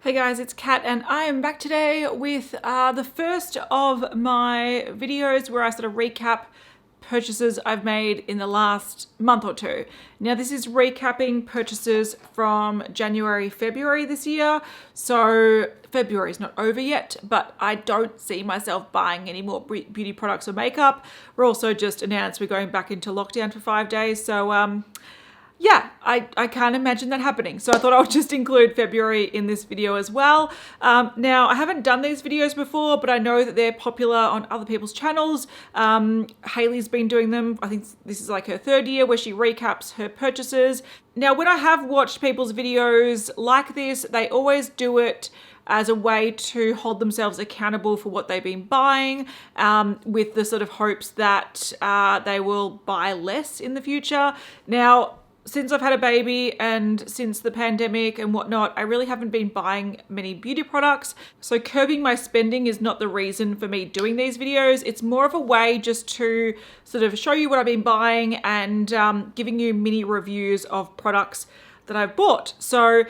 Hey guys, it's Kat and I am back today with the first of my videos where I sort of recap purchases I've made in the last month or two. Now this is recapping purchases from January, February this year. So February is not over yet, but I don't see myself buying any more beauty products or makeup. We're also just announced we're going back into lockdown for 5 days. So yeah, I can't imagine that happening. So I thought I would just include February in this video as well. Now, I haven't done these videos before, but I know that they're popular on other people's channels. Hayley's been doing them. I think this is like her third year where she recaps her purchases. Now, when I have watched people's videos like this, they always do it as a way to hold themselves accountable for what they've been buying, with the sort of hopes that they will buy less in the future. Now, since I've had a baby and since the pandemic and whatnot, I really haven't been buying many beauty products. So curbing my spending is not the reason for me doing these videos. It's more of a way just to sort of show you what I've been buying and giving you mini reviews of products that I've bought. So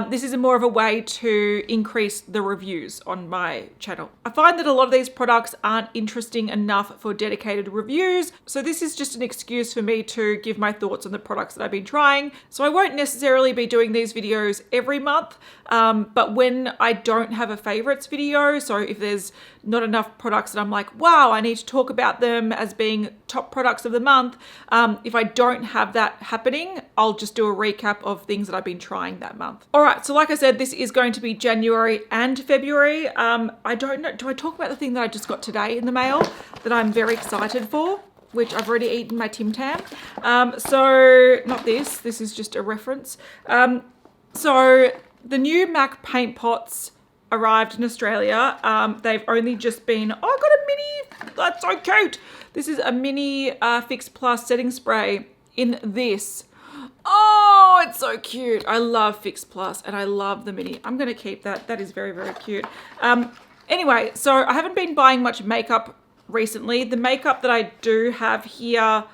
this is more of a way to increase the reviews on my channel. I find that a lot of these products aren't interesting enough for dedicated reviews. So this is just an excuse for me to give my thoughts on the products that I've been trying. So I won't necessarily be doing these videos every month, but when I don't have a favorites video, so if there's not enough products that I'm like, wow, I need to talk about them as being top products of the month. If I don't have that happening, I'll just do a recap of things that I've been trying that month. All right, so like I said, this is going to be January and February. I don't know, do I talk about the thing that I just got today in the mail that I'm very excited for, which I've already eaten my Tim Tam. So not this is just a reference. So the new MAC paint pots arrived in Australia. They've only just been, oh, I got a mini, that's so cute. This is a mini Fix Plus setting spray in this. Oh, it's so cute. I love Fix Plus and I love the mini. I'm gonna keep that. That is very, very cute. Anyway, so I haven't been buying much makeup recently. The makeup that I do have here,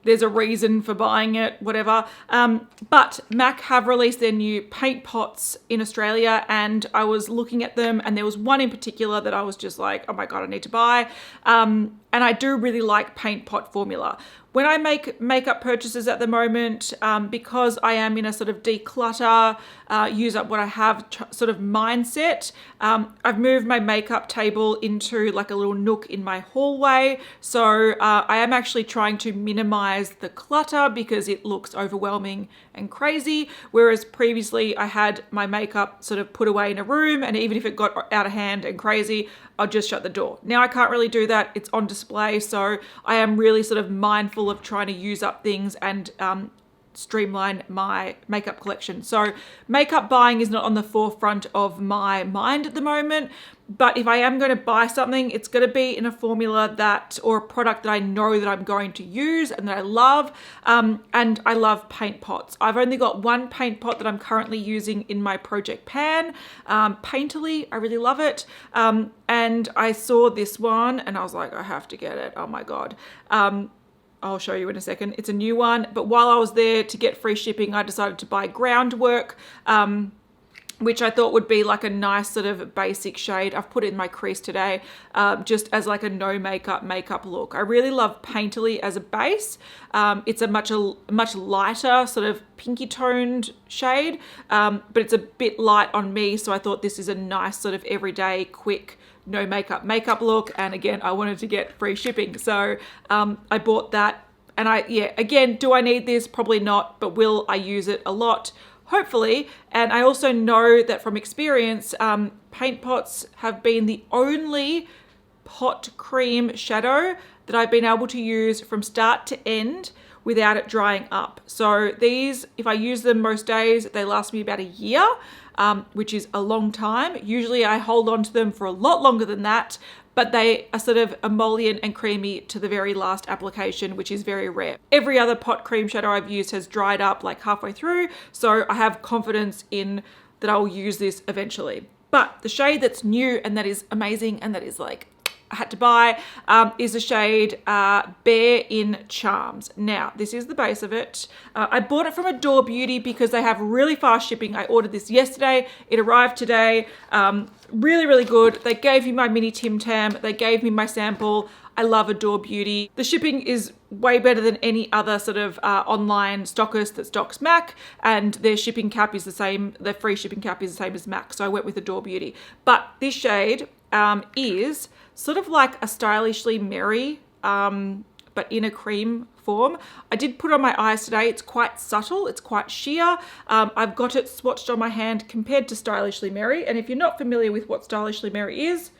there's a reason for buying it, whatever. But MAC have released their new paint pots in Australia and I was looking at them and there was one in particular that I was just like, oh my God, I need to buy. And I do really like paint pot formula. When I make makeup purchases at the moment, because I am in a sort of declutter, use up what I have sort of mindset, I've moved my makeup table into like a little nook in my hallway. So I am actually trying to minimize the clutter because it looks overwhelming and crazy. Whereas previously I had my makeup sort of put away in a room and even if it got out of hand and crazy, I'll just shut the door. Now I can't really do that. It's on display. So I am really sort of mindful of trying to use up things and streamline my makeup collection. So makeup buying is not on the forefront of my mind at the moment, but if I am going to buy something, it's going to be in a formula that, or a product that I know that I'm going to use and that I love. And I love paint pots. I've only got one paint pot that I'm currently using in my project pan, Painterly. I really love it. And I saw this one and I was like, I have to get it. Oh my God. I'll show you in a second. It's a new one, but while I was there to get free shipping, I decided to buy Groundwork, which I thought would be like a nice sort of basic shade. I've put it in my crease today, just as like a no makeup look. I really love Painterly as a base. It's a much lighter sort of pinky toned shade, but it's a bit light on me. So I thought this is a nice sort of everyday quick no makeup look. And again, I wanted to get free shipping. So I bought that and again, do I need this? Probably not, but will I use it a lot? Hopefully. And I also know that from experience, paint pots have been the only pot cream shadow that I've been able to use from start to end without it drying up. So these, if I use them most days, they last me about a year. Which is a long time. Usually I hold on to them for a lot longer than that, but they are sort of emollient and creamy to the very last application, which is very rare. Every other pot cream shadow I've used has dried up like halfway through, so I have confidence in that I'll use this eventually. But the shade that's new and that is amazing and that is like, I had to buy is the shade Bare in Charms. Now, this is the base of it. I bought it from Adore Beauty because they have really fast shipping. I ordered this yesterday. It arrived today. Really, really good. They gave me my mini Tim Tam. They gave me my sample. I love Adore Beauty. The shipping is way better than any other sort of online stockist that stocks MAC, and their shipping cap is the same. Their free shipping cap is the same as MAC, so I went with Adore Beauty. But this shade is sort of like a Stylishly Merry, but in a cream form. I did put on my eyes today. It's quite subtle. It's quite sheer. I've got it swatched on my hand compared to Stylishly Merry, and if you're not familiar with what Stylishly Merry is,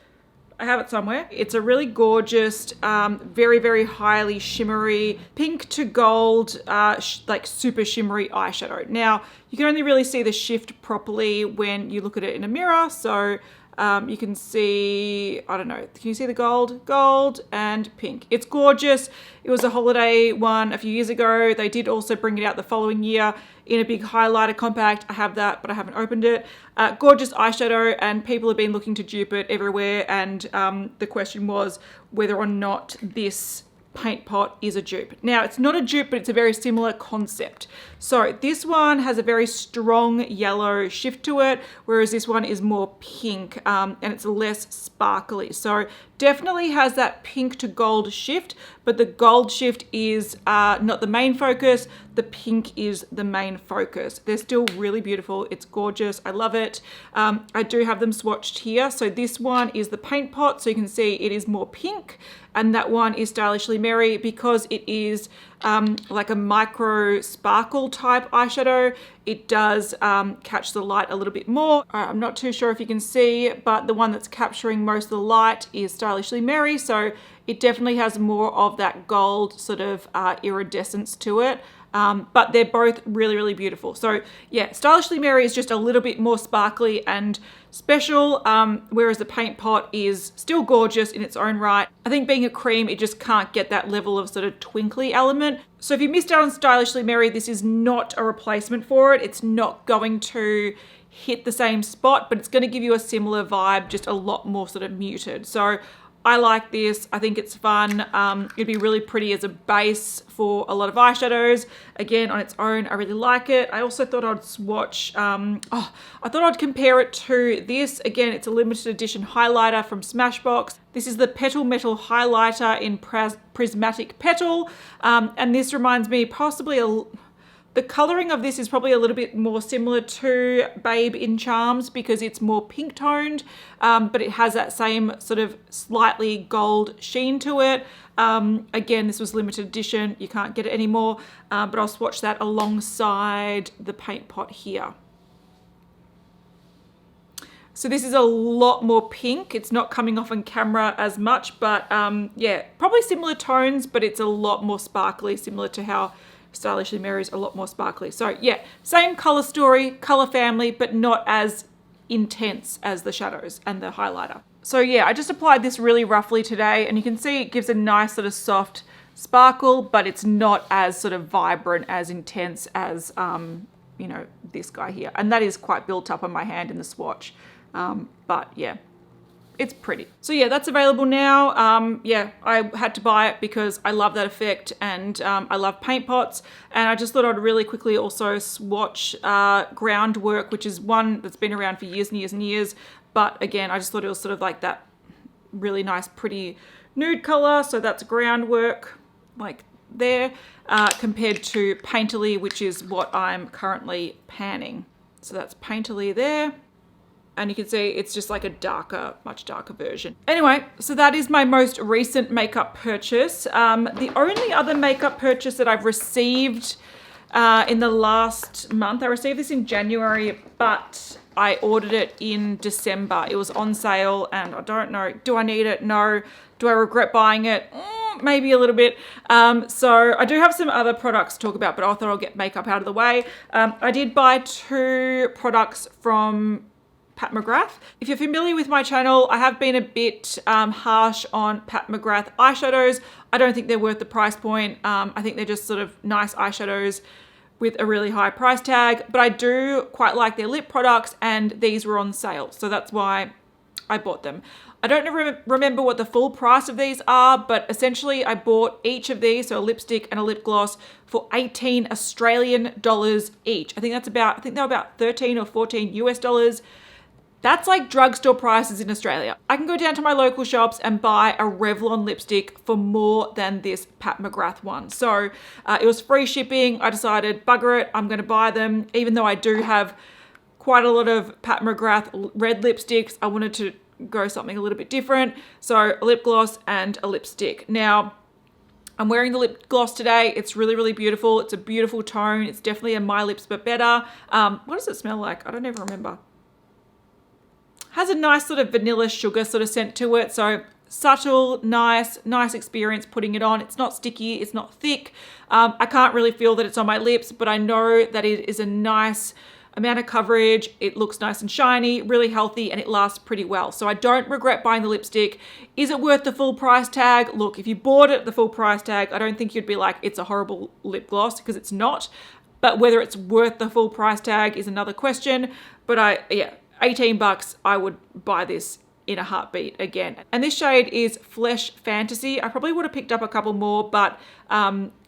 I have it somewhere. It's a really gorgeous, very, very highly shimmery, pink to gold, like super shimmery eyeshadow. Now, you can only really see the shift properly when you look at it in a mirror. So you can see, I don't know, can you see the gold? Gold and pink. It's gorgeous. It was a holiday one a few years ago. They did also bring it out the following year in a big highlighter compact. I have that, but I haven't opened it. Gorgeous eyeshadow, and people have been looking to dupe it everywhere. And the question was whether or not this paint pot is a dupe. Now, it's not a dupe, but it's a very similar concept. So this one has a very strong yellow shift to it, whereas this one is more pink, and it's less sparkly. So definitely has that pink to gold shift, but the gold shift is not the main focus. The pink is the main focus. They're still really beautiful. It's gorgeous. I love it. I do have them swatched here. So this one is the paint pot. So you can see it is more pink, and that one is Stylishly Merry because it is like a micro sparkle type eyeshadow. It does catch the light a little bit more. I'm not too sure if you can see, but the one that's capturing most of the light is Stylishly Merry. So it definitely has more of that gold sort of iridescence to it. But they're both really, really beautiful. So yeah, Stylishly Merry is just a little bit more sparkly and special, whereas the paint pot is still gorgeous in its own right. I think being a cream, it just can't get that level of sort of twinkly element. So if you missed out on Stylishly Merry, this is not a replacement for it. It's not going to hit the same spot, but it's going to give you a similar vibe, just a lot more sort of muted. So I like this. I think it's fun. It'd be really pretty as a base for a lot of eyeshadows. Again, on its own, I really like it. I also thought I'd swatch, I thought I'd compare it to this. Again, it's a limited edition highlighter from Smashbox. This is the Petal Metal Highlighter in Prismatic Petal. And this reminds me possibly the colouring of this is probably a little bit more similar to Babe in Charms because it's more pink toned, but it has that same sort of slightly gold sheen to it. Again, this was limited edition. You can't get it anymore, but I'll swatch that alongside the paint pot here. So this is a lot more pink. It's not coming off on camera as much, but yeah, probably similar tones, but it's a lot more sparkly, similar to how Stylishly Merry is a lot more sparkly. So yeah, same color story, color family, but not as intense as the shadows and the highlighter. So yeah, I just applied this really roughly today, and you can see it gives a nice sort of soft sparkle, but it's not as sort of vibrant, as intense as, you know, this guy here. And that is quite built up on my hand in the swatch. But yeah, it's pretty. So yeah, that's available now. Yeah, I had to buy it because I love that effect, and I love paint pots. And I just thought I'd really quickly also swatch Groundwork, which is one that's been around for years and years and years. But again, I just thought it was sort of like that really nice, pretty nude color. So that's Groundwork, like there, compared to Painterly, which is what I'm currently panning. So that's Painterly there. And you can see it's just like a darker, much darker version. Anyway, so that is my most recent makeup purchase. The only other makeup purchase that I've received in the last month, I received this in January, but I ordered it in December. It was on sale, and I don't know, do I need it? No. Do I regret buying it? Maybe a little bit. So I do have some other products to talk about, but I thought I'll get makeup out of the way. I did buy 2 products from Pat McGrath. If you're familiar with my channel, I have been a bit harsh on Pat McGrath eyeshadows. I don't think they're worth the price point. I think they're just sort of nice eyeshadows with a really high price tag, but I do quite like their lip products, and these were on sale. So that's why I bought them. I don't remember what the full price of these are, but essentially I bought each of these, so a lipstick and a lip gloss, for 18 Australian dollars each. I think they're about 13 or 14 US dollars. That's like drugstore prices in Australia. I can go down to my local shops and buy a Revlon lipstick for more than this Pat McGrath one. So it was free shipping. I decided, bugger it, I'm gonna buy them. Even though I do have quite a lot of Pat McGrath red lipsticks, I wanted to go something a little bit different. So a lip gloss and a lipstick. Now, I'm wearing the lip gloss today. It's really, really beautiful. It's a beautiful tone. It's definitely a My Lips But Better. What does it smell like? I don't even remember. Has a nice sort of vanilla sugar sort of scent to it. So subtle, nice experience putting it on. It's not sticky, it's not thick. I can't really feel that it's on my lips, but I know that it is a nice amount of coverage. It looks nice and shiny, really healthy, and it lasts pretty well. So I don't regret buying the lipstick. Is it worth the full price tag? Look, if you bought it at the full price tag, I don't think you'd be like, it's a horrible lip gloss, because it's not. But whether it's worth the full price tag is another question. But yeah, 18 bucks, I would buy this in a heartbeat again. And this shade is Flesh Fantasy. I probably would have picked up a couple more, but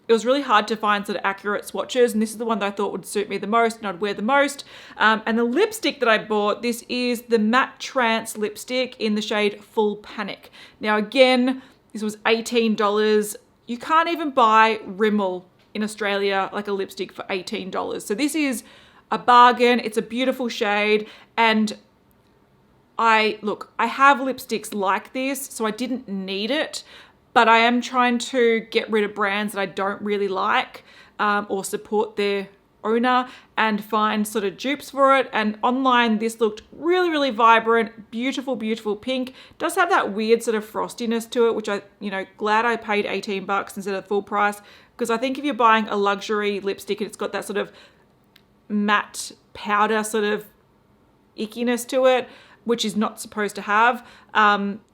it was really hard to find sort of accurate swatches. And this is the one that I thought would suit me the most and I'd wear the most. And the lipstick that I bought, this is the Matte Trance lipstick in the shade Full Panic. Now again, this was $18. You can't even buy Rimmel in Australia, like a lipstick, for $18. So this is a bargain. It's a beautiful shade. And I have lipsticks like this, so I didn't need it, but I am trying to get rid of brands that I don't really like or support their owner and find sort of dupes for it. And online, this looked really, really vibrant, beautiful, beautiful pink. Does have that weird sort of frostiness to it, which glad I paid 18 bucks instead of full price, because I think if you're buying a luxury lipstick and it's got that sort of matte powder sort of ickiness to it, which is not supposed to have,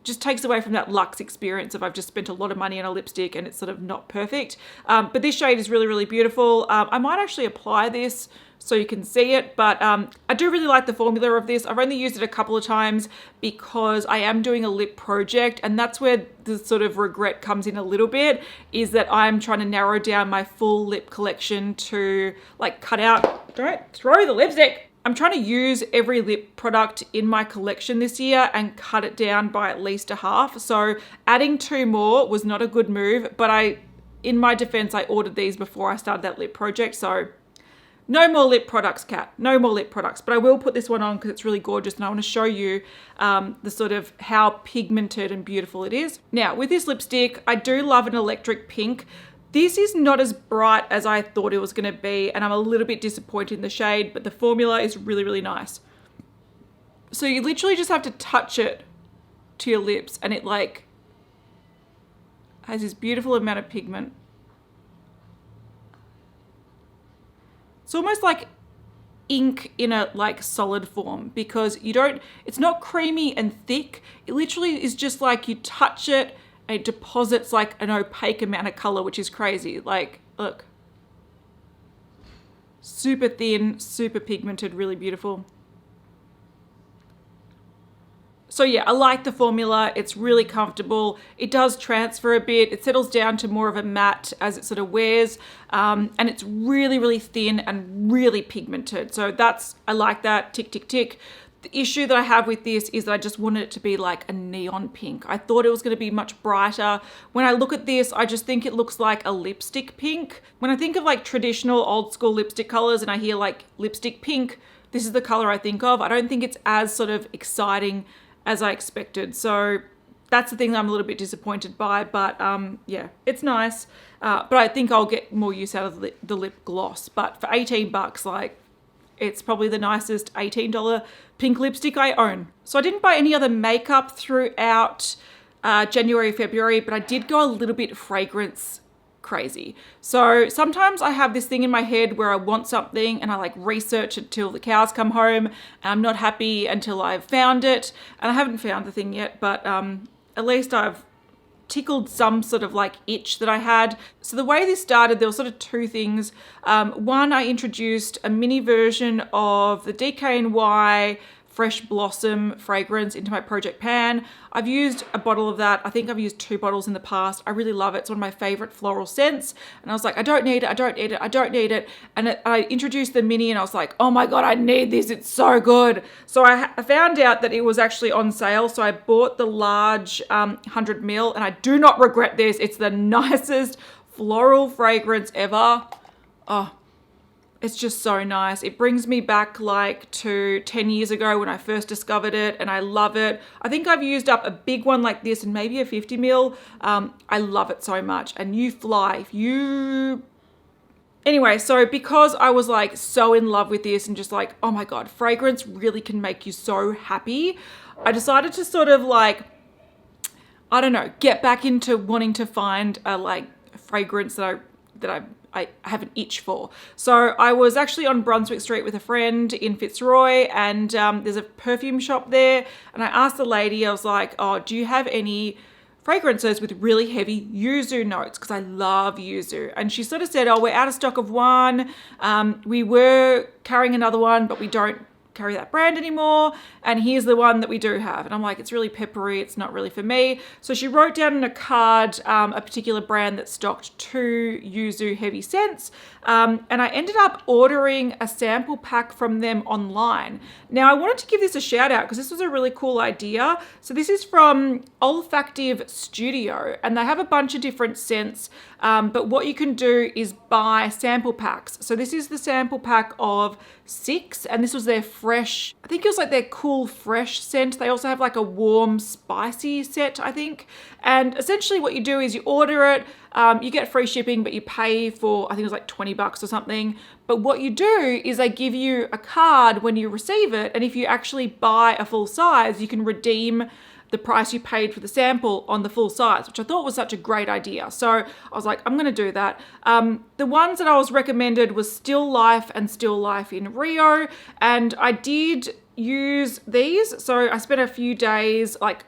just takes away from that luxe experience of I've just spent a lot of money on a lipstick and it's sort of not perfect. But this shade is really, really beautiful. I might actually apply this so you can see it, but I do really like the formula of this. I've only used it a couple of times because I am doing a lip project, and that's where the sort of regret comes in a little bit, is that I'm trying to narrow down my full lip collection to like cut out, don't throw the lipstick. I'm trying to use every lip product in my collection this year and cut it down by at least a half. So adding 2 more was not a good move, but in my defense, I ordered these before I started that lip project. So no more lip products, Kat, no more lip products. But I will put this one on because it's really gorgeous and I want to show you the sort of how pigmented and beautiful it is. Now with this lipstick, I do love an electric pink. This is not as bright as I thought it was going to be, and I'm a little bit disappointed in the shade, but the formula is really, really nice. So you literally just have to touch it to your lips, and it like has this beautiful amount of pigment. It's almost like ink in a like solid form, because it's not creamy and thick. It literally is just like you touch it, it deposits like an opaque amount of color, which is crazy. Like, look, super thin, super pigmented, really beautiful. So yeah, I like the formula. It's really comfortable. It does transfer a bit. It settles down to more of a matte as it sort of wears. And it's really, really thin and really pigmented. So I like that, tick, tick, tick. The issue that I have with this is that I just wanted it to be like a neon pink. I thought it was going to be much brighter. When I look at this, I just think it looks like a lipstick pink. When I think of like traditional old school lipstick colors and I hear like lipstick pink, this is the color I think of. I don't think it's as sort of exciting as I expected. So that's the thing that I'm a little bit disappointed by, but yeah, it's nice. But I think I'll get more use out of the lip gloss. But for 18 bucks, like, it's probably the nicest $18 pink lipstick I own. So I didn't buy any other makeup throughout January, February, but I did go a little bit fragrance crazy. So sometimes I have this thing in my head where I want something and I like research it till the cows come home, and I'm not happy until I've found it. And I haven't found the thing yet, but at least I've tickled some sort of like itch that I had. So the way this started, there were sort of 2 things. One, I introduced a mini version of the DKNY fresh blossom fragrance into my project pan. I've used a bottle of that. I think I've used 2 bottles in the past. I really love it. It's one of my favorite floral scents. And I was like, I don't need it. I don't need it. I don't need it. And I introduced the mini and I was like, oh my God, I need this. It's so good. So I found out that it was actually on sale. So I bought the large 100 ml and I do not regret this. It's the nicest floral fragrance ever. Oh, it's just so nice. It brings me back like to 10 years ago when I first discovered it and I love it. I think I've used up a big one like this and maybe a 50 ml. I love it so much. And you fly. Anyway, so because I was like so in love with this and just like, oh my God, fragrance really can make you so happy. I decided to sort of like, I don't know, get back into wanting to find a like fragrance that I have an itch for. So I was actually on Brunswick Street with a friend in Fitzroy and there's a perfume shop there. And I asked the lady, I was like, oh, do you have any fragrances with really heavy yuzu notes? Because I love yuzu. And she sort of said, oh, we're out of stock of one. We were carrying another one, but we don't carry that brand anymore, and here's the one that we do have. And I'm like, it's really peppery, it's not really for me. So she wrote down in a card a particular brand that stocked 2 yuzu heavy scents, and I ended up ordering a sample pack from them online. Now I wanted to give this a shout out because this was a really cool idea. So this is from Olfactive Studio and they have a bunch of different scents, but what you can do is buy sample packs. So this is the sample pack of 6 and this was their fresh, I think it was like their cool fresh scent. They also have like a warm spicy set, I think. And essentially what you do is you order it, you get free shipping, but you pay for, I think it was like 20 bucks or something. But what you do is they give you a card when you receive it. And if you actually buy a full size, you can redeem the price you paid for the sample on the full size, which I thought was such a great idea. So I was like, I'm gonna do that. The ones that I was recommended was Still Life and Still Life in Rio. And I did use these. So I spent a few days, like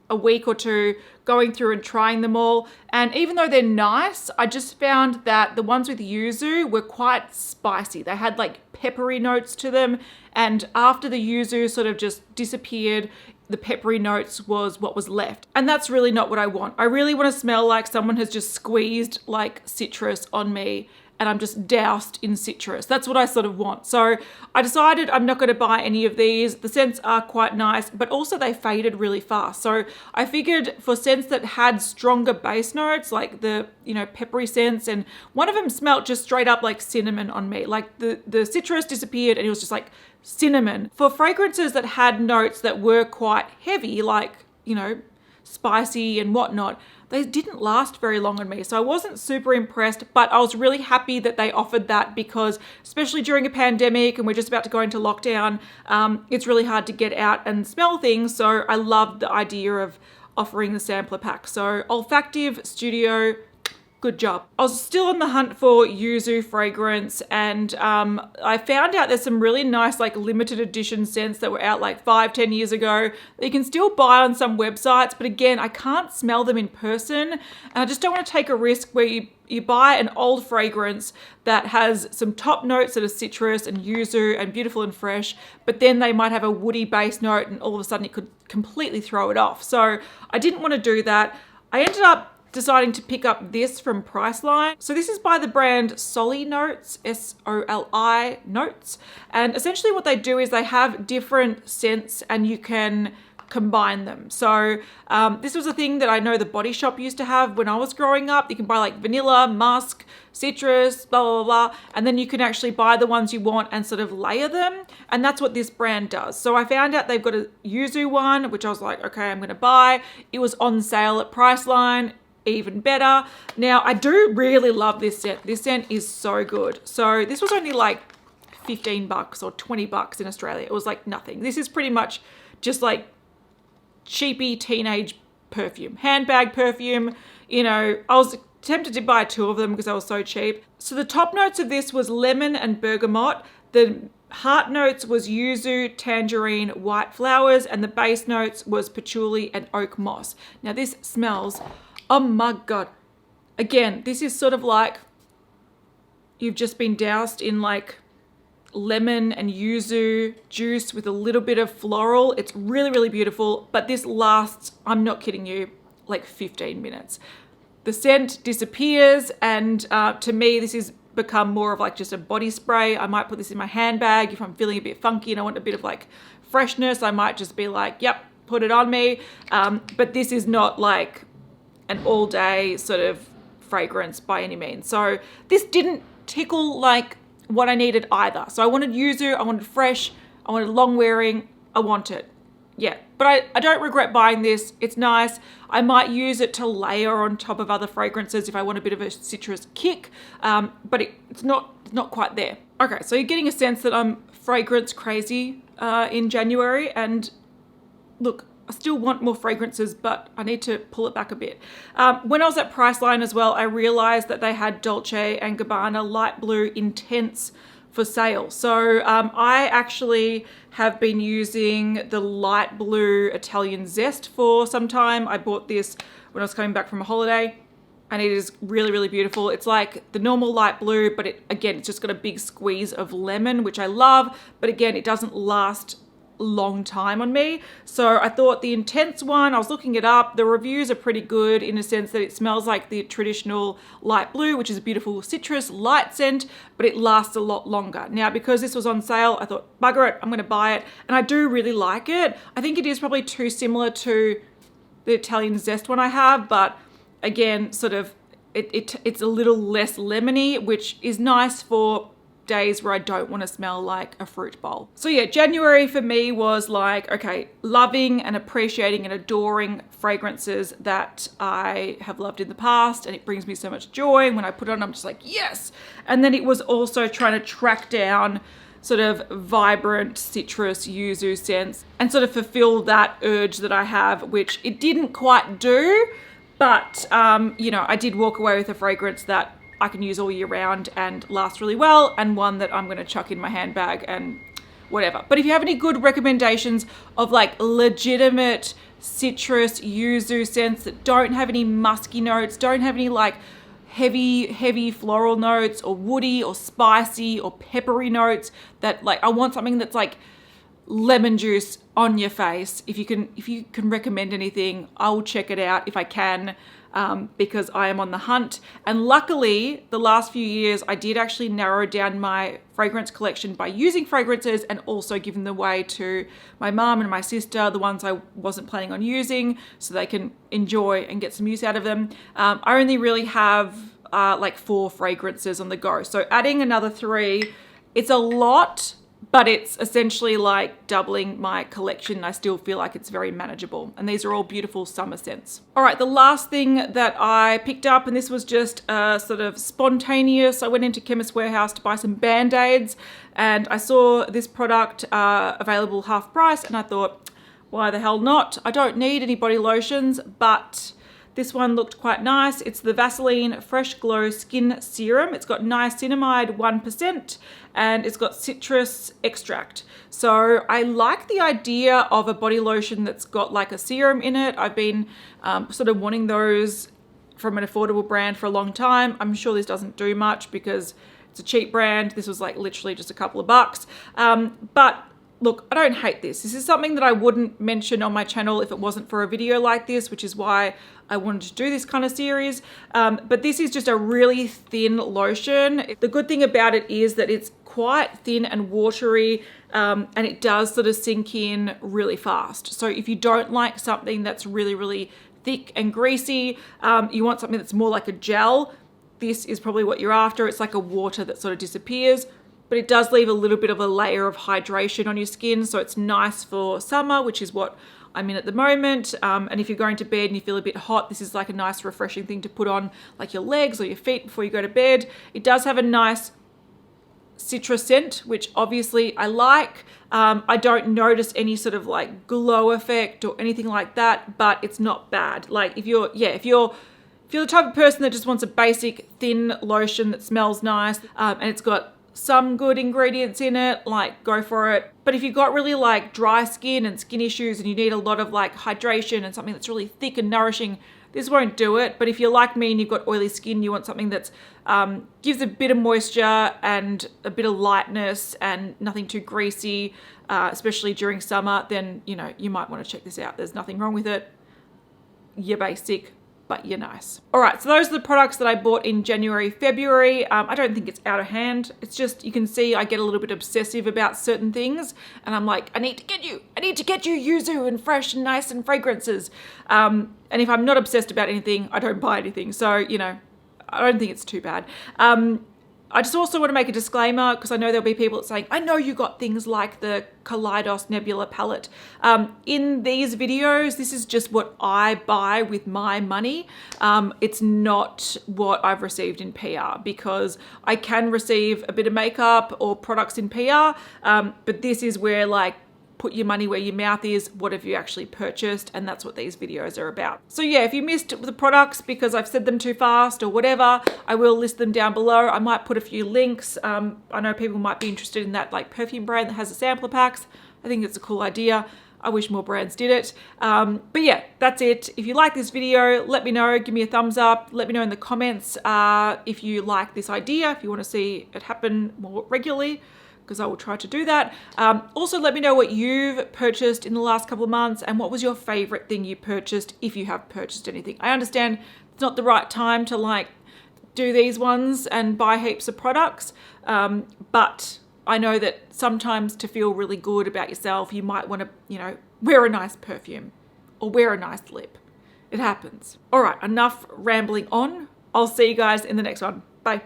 a week or 2, going through and trying them all. And even though they're nice, I just found that the ones with yuzu were quite spicy. They had like peppery notes to them. And after the yuzu sort of just disappeared, the peppery notes was what was left. And that's really not what I want. I really want to smell like someone has just squeezed like citrus on me and I'm just doused in citrus. That's what I sort of want. So I decided I'm not going to buy any of these. The scents are quite nice, but also they faded really fast. So I figured for scents that had stronger base notes, like the, you know, peppery scents, and one of them smelled just straight up like cinnamon on me. Like the citrus disappeared and it was just like cinnamon. For fragrances that had notes that were quite heavy, like, you know, spicy and whatnot, they didn't last very long on me. So I wasn't super impressed, but I was really happy that they offered that because especially during a pandemic and we're just about to go into lockdown, it's really hard to get out and smell things. So I loved the idea of offering the sampler pack. So Olfactive Studio, good job. I was still on the hunt for yuzu fragrance and I found out there's some really nice like limited edition scents that were out like 5-10 years ago that you can still buy on some websites, but again, I can't smell them in person and I just don't want to take a risk where you buy an old fragrance that has some top notes that are citrus and yuzu and beautiful and fresh, but then they might have a woody base note and all of a sudden it could completely throw it off. So I didn't want to do that. I ended up deciding to pick up this from Priceline. So this is by the brand Solinotes, S-O-L-I Notes. And essentially what they do is they have different scents and you can combine them. So this was a thing that I know the Body Shop used to have when I was growing up. You can buy like vanilla, musk, citrus, blah, blah, blah. And then you can actually buy the ones you want and sort of layer them. And that's what this brand does. So I found out they've got a yuzu one, which I was like, okay, I'm gonna buy. It was on sale at Priceline. Even better. Now I do really love this scent. This scent is so good. So this was only like 15 bucks or 20 bucks in Australia. It was like nothing. This is pretty much just like cheapy teenage perfume, handbag perfume. You know, I was tempted to buy 2 of them because they were so cheap. So the top notes of this was lemon and bergamot. The heart notes was yuzu, tangerine, white flowers, and the base notes was patchouli and oak moss. Now this smells, oh my God. Again, this is sort of like you've just been doused in like lemon and yuzu juice with a little bit of floral. It's really, really beautiful, but this lasts, I'm not kidding you, like 15 minutes. The scent disappears, and to me, this has become more of like just a body spray. I might put this in my handbag if I'm feeling a bit funky and I want a bit of like freshness. I might just be like, yep, put it on me. But this is not like an all day sort of fragrance by any means. So this didn't tickle like what I needed either. So I wanted yuzu, I wanted fresh, I wanted long wearing, I want it. Yeah, but I don't regret buying this. It's nice. I might use it to layer on top of other fragrances if I want a bit of a citrus kick, but it's not quite there. Okay, so you're getting a sense that I'm fragrance crazy in January, and look, I still want more fragrances, but I need to pull it back a bit. When I was at Priceline as well, I realized that they had Dolce and Gabbana Light Blue Intense for sale. So I actually have been using the light blue Italian Zest for some time. I bought this when I was coming back from a holiday, and it is really, really beautiful. It's like the normal light blue, but it's just got a big squeeze of lemon, which I love. But again, it doesn't last long time on me. So I thought the Intense one, I was looking it up, the reviews are pretty good in a sense that it smells like the traditional light blue, which is a beautiful citrus light scent, but it lasts a lot longer. Now, because this was on sale, I thought, bugger it, I'm going to buy it. And I do really like it. I think it is probably too similar to the Italian Zest one I have, but again, sort of it's a little less lemony, which is nice for days where I don't want to smell like a fruit bowl. So yeah, January for me was like, okay, loving and appreciating and adoring fragrances that I have loved in the past, and it brings me so much joy. And when I put it on, I'm just like, yes. And then it was also trying to track down sort of vibrant citrus yuzu scents and sort of fulfill that urge that I have, which it didn't quite do, but you know, I did walk away with a fragrance that I can use all year round and last really well, and one that I'm going to chuck in my handbag and whatever. But if you have any good recommendations of like legitimate citrus yuzu scents that don't have any musky notes, don't have any like heavy floral notes or woody or spicy or peppery notes, that like I want something that's like lemon juice on your face. If you can recommend anything, I will check it out if I can. Because I am on the hunt. And luckily, the last few years, I did actually narrow down my fragrance collection by using fragrances and also giving them away to my mum and my sister, the ones I wasn't planning on using, so they can enjoy and get some use out of them. I only really have like 4 fragrances on the go. So adding another 3, it's a lot, but it's essentially like doubling my collection. I still feel like it's very manageable. And these are all beautiful summer scents. All right, the last thing that I picked up, and this was just sort of spontaneous. I went into Chemist Warehouse to buy some Band-Aids, and I saw this product available half price, and I thought, why the hell not? I don't need any body lotions, but this one looked quite nice. It's the Vaseline Fresh Glow Skin Serum. It's got niacinamide 1% and it's got citrus extract. So I like the idea of a body lotion that's got like a serum in it. I've been sort of wanting those from an affordable brand for a long time. I'm sure this doesn't do much because it's a cheap brand. This was like literally just a couple of bucks. But look, I don't hate this. This is something that I wouldn't mention on my channel if it wasn't for a video like this, which is why I wanted to do this kind of series. But this is just a really thin lotion. The good thing about it is that it's quite thin and watery, and it does sort of sink in really fast. So if you don't like something that's really, really thick and greasy, you want something that's more like a gel, this is probably what you're after. It's like a water that sort of disappears, but it does leave a little bit of a layer of hydration on your skin. So it's nice for summer, which is what I'm in at the moment. And if you're going to bed and you feel a bit hot, this is like a nice refreshing thing to put on like your legs or your feet before you go to bed. It does have a nice citrus scent, which obviously I like. I don't notice any sort of like glow effect or anything like that, but it's not bad. Like if you're the type of person that just wants a basic thin lotion that smells nice, and it's got some good ingredients in it, like go for it. But if you've got really like dry skin and skin issues and you need a lot of like hydration and something that's really thick and nourishing, this won't do it. But if you're like me and you've got oily skin, you want something that's gives a bit of moisture and a bit of lightness and nothing too greasy, especially during summer, then you might want to check this out. There's nothing wrong with it. You're basic, but you're nice. All right, so those are the products that I bought in January, February. I don't think it's out of hand. It's just, you can see I get a little bit obsessive about certain things and I'm like, I need to get you Yuzu and fresh and nice and fragrances. And if I'm not obsessed about anything, I don't buy anything. So, I don't think it's too bad. I just also want to make a disclaimer because I know there'll be people saying, I know you got things like the Kaleidos Nebula palette. In these videos, this is just what I buy with my money. It's not what I've received in PR because I can receive a bit of makeup or products in PR, but this is where like, put your money where your mouth is. What have you actually purchased? And that's what these videos are about. So yeah, if you missed the products because I've said them too fast or whatever, I will list them down below. I might put a few links. I know people might be interested in that like perfume brand that has the sampler packs. I think it's a cool idea. I wish more brands did it. But yeah, that's it. If you like this video, let me know, give me a thumbs up. Let me know in the comments if you like this idea, if you want to see it happen more regularly, because I will try to do that. Also, let me know what you've purchased in the last couple of months and what was your favorite thing you purchased if you have purchased anything. I understand it's not the right time to like do these ones and buy heaps of products, but I know that sometimes to feel really good about yourself, you might want to, wear a nice perfume or wear a nice lip. It happens. All right, enough rambling on. I'll see you guys in the next one. Bye.